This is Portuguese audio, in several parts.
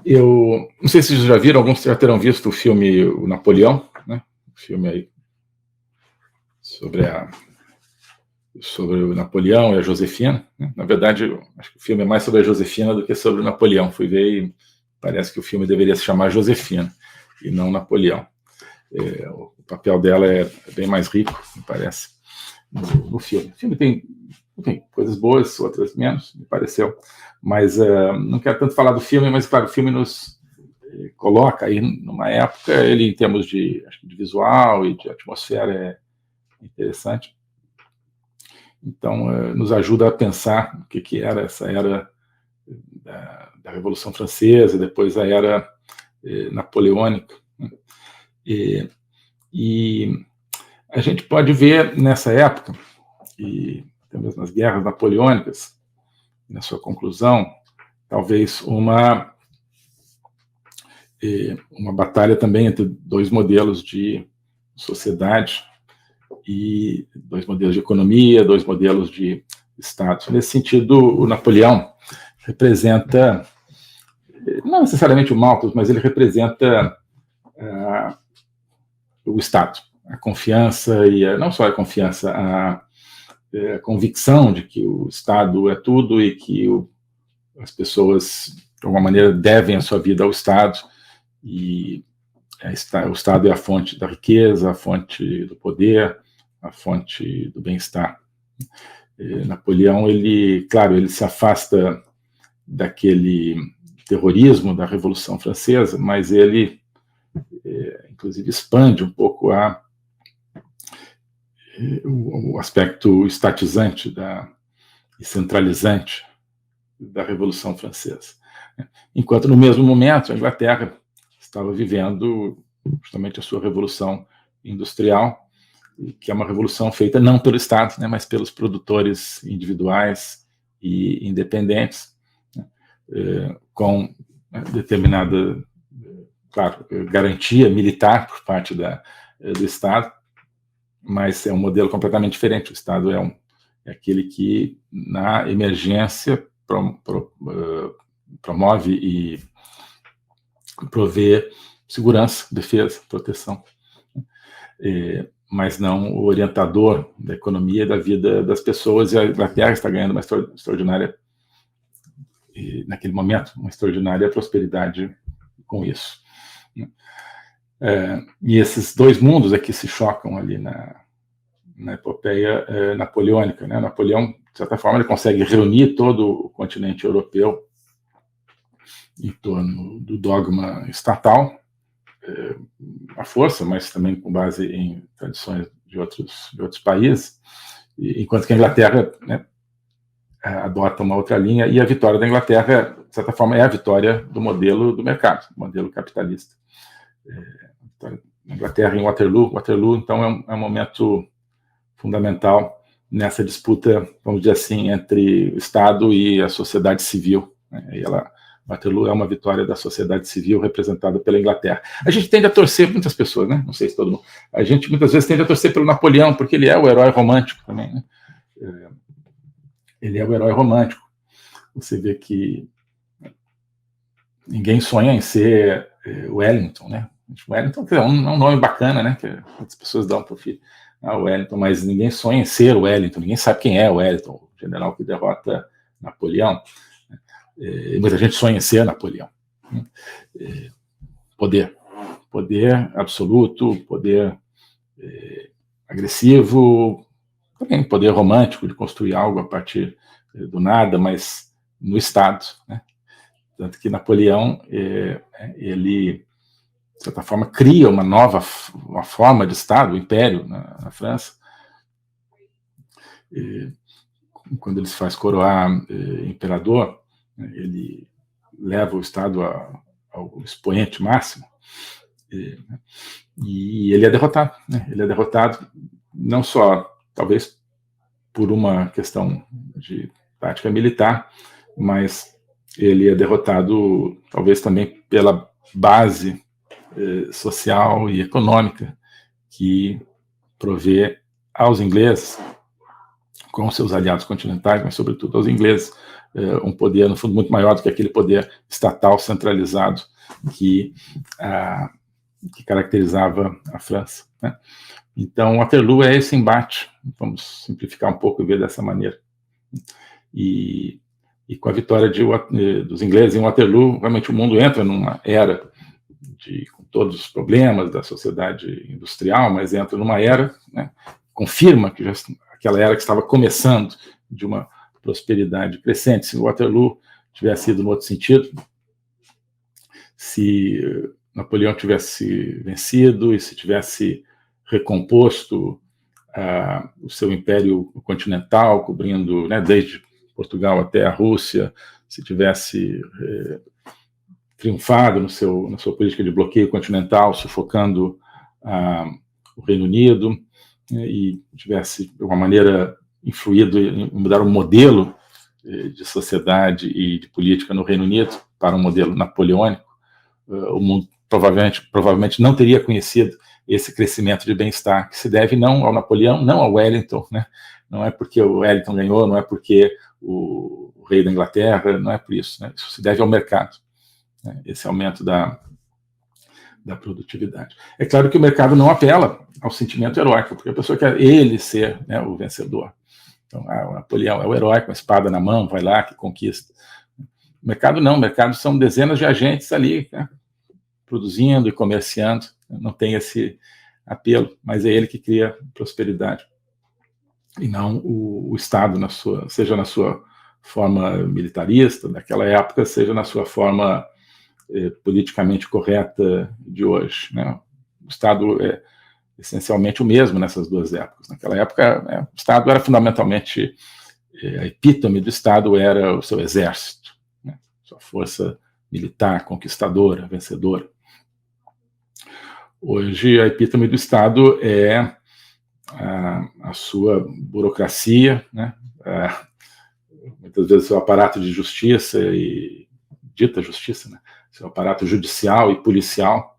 Eu não sei se vocês já viram, alguns já terão visto o filme O Napoleão, né? O filme aí sobre o Napoleão e a Josefina, né? Na verdade, acho que o filme é mais sobre a Josefina do que sobre o Napoleão. Fui ver e parece que o filme deveria se chamar Josefina e não Napoleão. O papel dela é bem mais rico, me parece, no filme. O filme tem coisas boas, outras menos, me pareceu. Mas não quero tanto falar do filme, mas, claro, o filme nos coloca aí numa época, ele, em termos de visual e de atmosfera, é interessante. Então, nos ajuda a pensar o que era essa era da Revolução Francesa, depois a era napoleônica. Né? E a gente pode ver nessa época, e também nas guerras napoleônicas, na sua conclusão, talvez uma batalha também entre dois modelos de sociedade e dois modelos de economia, dois modelos de Estado. Nesse sentido, o Napoleão representa, não necessariamente o Malthus, mas ele representa o Estado, a confiança, e não só a confiança, a convicção de que o Estado é tudo e que as pessoas, de alguma maneira, devem a sua vida ao Estado, e o Estado é a fonte da riqueza, a fonte do poder, a fonte do bem-estar. Napoleão, claro, ele se afasta daquele terrorismo da Revolução Francesa, mas ele, inclusive, expande um pouco o aspecto estatizante e centralizante da Revolução Francesa. Enquanto, no mesmo momento, a Inglaterra estava vivendo justamente a sua revolução industrial, que é uma revolução feita não pelo Estado, né, mas pelos produtores individuais e independentes, né, com determinada, claro, garantia militar por parte do Estado, mas é um modelo completamente diferente. O Estado é aquele que, na emergência, promove e provê segurança, defesa, proteção, mas não o orientador da economia e da vida das pessoas. E a Inglaterra está ganhando uma extraordinária, naquele momento, uma extraordinária prosperidade com isso. E esses dois mundos aqui se chocam ali na epopeia napoleônica, né? Napoleão, de certa forma, ele consegue reunir todo o continente europeu em torno do dogma estatal, à força, mas também com base em tradições de outros países, enquanto que a Inglaterra, né, adota uma outra linha, e a vitória da Inglaterra, de certa forma, é a vitória do modelo do mercado, do modelo capitalista. A Inglaterra em Waterloo, então, é um momento fundamental nessa disputa, vamos dizer assim, entre o Estado e a sociedade civil, né? E Waterloo é uma vitória da sociedade civil representada pela Inglaterra. A gente tende a torcer, muitas pessoas, né? Não sei se todo mundo, a gente muitas vezes tende a torcer pelo Napoleão, porque ele é o herói romântico também, né? Ele é o herói romântico. Você vê que ninguém sonha em ser Wellington, né? Wellington é um nome bacana, né? Que as pessoas dão para o filho. Wellington, mas ninguém sonha em ser Wellington, ninguém sabe quem é Wellington, o general que derrota Napoleão. Muita gente sonha em ser Napoleão. Poder absoluto, poder agressivo, também poder romântico de construir algo a partir do nada, mas no Estado, né? Tanto que Napoleão, ele, de certa forma, cria uma forma de Estado, o Império na França. Quando ele se faz coroar imperador, ele leva o Estado ao expoente máximo, e ele é derrotado, né? Ele é derrotado não só, talvez, por uma questão de tática militar, mas ele é derrotado, talvez, também pela base social e econômica que provê aos ingleses, com seus aliados continentais, mas sobretudo aos ingleses, um poder, no fundo, muito maior do que aquele poder estatal centralizado que caracterizava a França, né? Então, Waterloo é esse embate, vamos simplificar um pouco e ver dessa maneira. E com a vitória dos ingleses em Waterloo, realmente o mundo entra numa era com todos os problemas da sociedade industrial, mas entra numa era, né, confirma que aquela era que estava começando de uma prosperidade crescente. Se Waterloo tivesse ido no outro sentido, se Napoleão tivesse vencido e se tivesse recomposto o seu império continental, cobrindo, né, desde Portugal até a Rússia, se tivesse triunfado na sua política de bloqueio continental, sufocando o Reino Unido, e tivesse, de alguma maneira, influído em mudar o modelo de sociedade e de política no Reino Unido para um modelo napoleônico, o mundo provavelmente não teria conhecido esse crescimento de bem-estar, que se deve não ao Napoleão, não ao Wellington, né? Não é porque o Wellington ganhou, não é porque o rei da Inglaterra, não é por isso, né? Isso se deve ao mercado, né? Esse aumento da produtividade. É claro que o mercado não apela ao sentimento heróico, porque a pessoa quer ele ser, né, o vencedor. Então, o Napoleão é o herói com a espada na mão, vai lá, que conquista. O mercado não, o mercado são dezenas de agentes ali, né, produzindo e comerciando, não tem esse apelo, mas é ele que cria prosperidade, e não o Estado, seja na sua forma militarista daquela época, seja na sua forma politicamente correta de hoje, né? O Estado é essencialmente o mesmo nessas duas épocas. Naquela época, o Estado era fundamentalmente, a epítome do Estado era o seu exército, né? Sua força militar, conquistadora, vencedora. Hoje, a epítome do Estado é a sua burocracia, né? Muitas vezes seu aparato de justiça e dita justiça, né? Seu aparato judicial e policial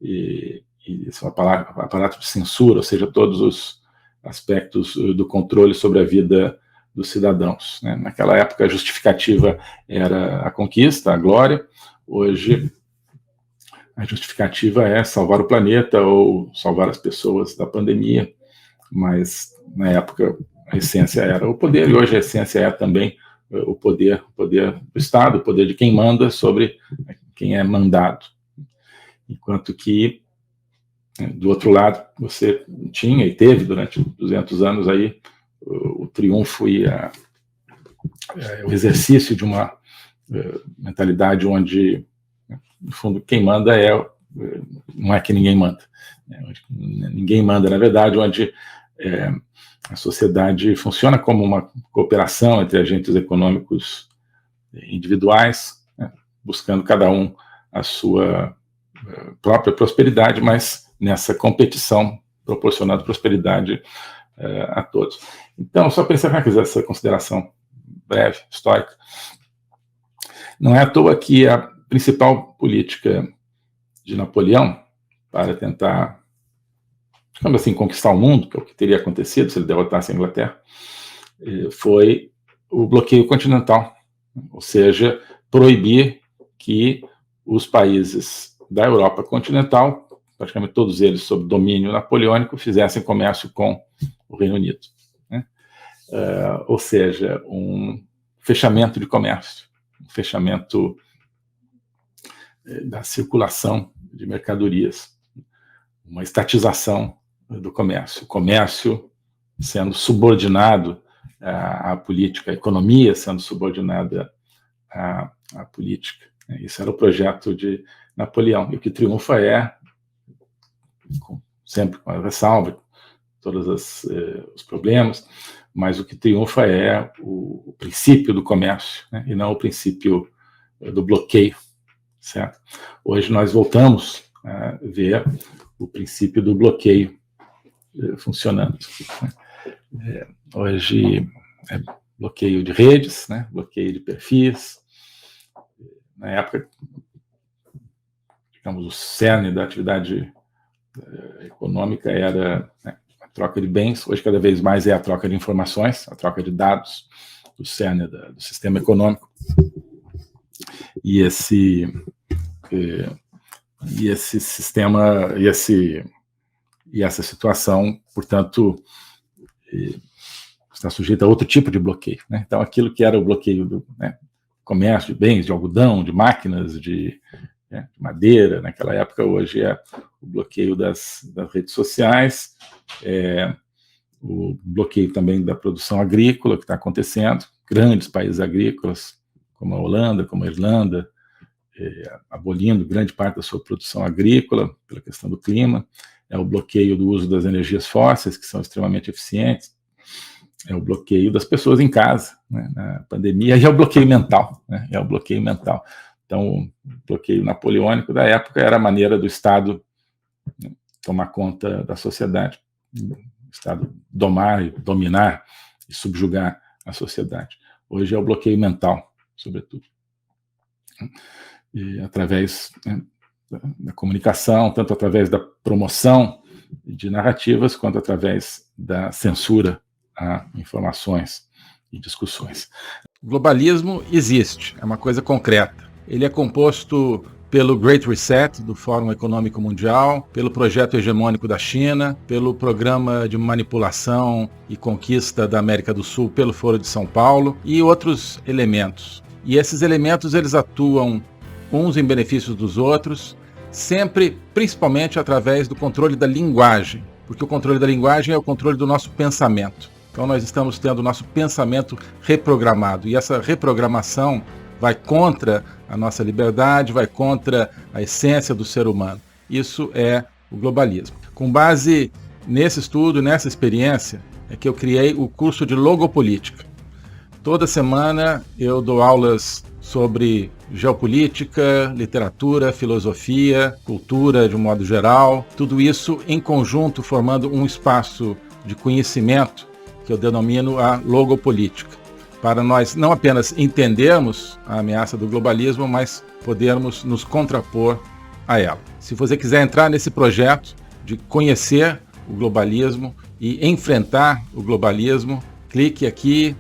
e seu aparato de censura, ou seja, todos os aspectos do controle sobre a vida dos cidadãos, né? Naquela época, a justificativa era a conquista, a glória. Hoje, a justificativa é salvar o planeta ou salvar as pessoas da pandemia, mas na época a essência era o poder, e hoje a essência é também o poder do Estado, o poder de quem manda sobre quem é mandado. Enquanto que, do outro lado, você tinha e teve durante 200 anos aí o triunfo e o exercício de uma mentalidade onde, no fundo, quem manda não é que ninguém manda. Ninguém manda, na verdade, onde a sociedade funciona como uma cooperação entre agentes econômicos individuais, né, buscando cada um a sua própria prosperidade, mas nessa competição proporcionando prosperidade a todos. Então, só para encerrar essa consideração breve, histórica, não é à toa que a principal política de Napoleão para tentar, digamos assim, conquistar o mundo, que é o que teria acontecido se ele derrotasse a Inglaterra, foi o bloqueio continental, ou seja, proibir que os países da Europa continental, praticamente todos eles sob domínio napoleônico, fizessem comércio com o Reino Unido, né? Ou seja, um fechamento de comércio, um fechamento da circulação de mercadorias, uma estatização do comércio, o comércio sendo subordinado à política, a economia sendo subordinada à política. Isso era o projeto de Napoleão, e o que triunfa sempre com a ressalva, todos os problemas, mas o que triunfa é o princípio do comércio, né, e não o princípio do bloqueio, certo? Hoje nós voltamos a ver o princípio do bloqueio funcionando. Hoje é bloqueio de redes, né, bloqueio de perfis. Na época, digamos, o cerne da atividade econômica era, né, a troca de bens. Hoje, cada vez mais, é a troca de informações, a troca de dados. do cerne do sistema econômico. E esse sistema, e essa situação, portanto, está sujeita a outro tipo de bloqueio, né? Então, aquilo que era o bloqueio do comércio de bens, de algodão, de máquinas, de madeira, naquela época, hoje é o bloqueio das redes sociais, o bloqueio também da produção agrícola que está acontecendo. Grandes países agrícolas, como a Holanda, como a Irlanda, abolindo grande parte da sua produção agrícola pela questão do clima. É o bloqueio do uso das energias fósseis, que são extremamente eficientes. É o bloqueio das pessoas em casa, né, na pandemia, e é o bloqueio mental, né, é o bloqueio mental. Então, o bloqueio napoleônico da época era a maneira do Estado, né, tomar conta da sociedade, o Estado dominar e subjugar a sociedade. Hoje é o bloqueio mental, sobretudo. E através, né, da comunicação, tanto através da promoção de narrativas, quanto através da censura a informações e discussões. O globalismo existe, é uma coisa concreta. Ele é composto pelo Great Reset, do Fórum Econômico Mundial, pelo projeto hegemônico da China, pelo programa de manipulação e conquista da América do Sul pelo Foro de São Paulo e outros elementos. E esses elementos, eles atuam uns em benefício dos outros, sempre, principalmente através do controle da linguagem, porque o controle da linguagem é o controle do nosso pensamento. Então nós estamos tendo o nosso pensamento reprogramado, e essa reprogramação vai contra a nossa liberdade, vai contra a essência do ser humano. Isso é o globalismo. Com base nesse estudo, nessa experiência, é que eu criei o curso de Logopolítica. Toda semana eu dou aulas sobre geopolítica, literatura, filosofia, cultura de um modo geral, tudo isso em conjunto formando um espaço de conhecimento que eu denomino a logopolítica, para nós não apenas entendermos a ameaça do globalismo, mas podermos nos contrapor a ela. Se você quiser entrar nesse projeto de conhecer o globalismo e enfrentar o globalismo, clique aqui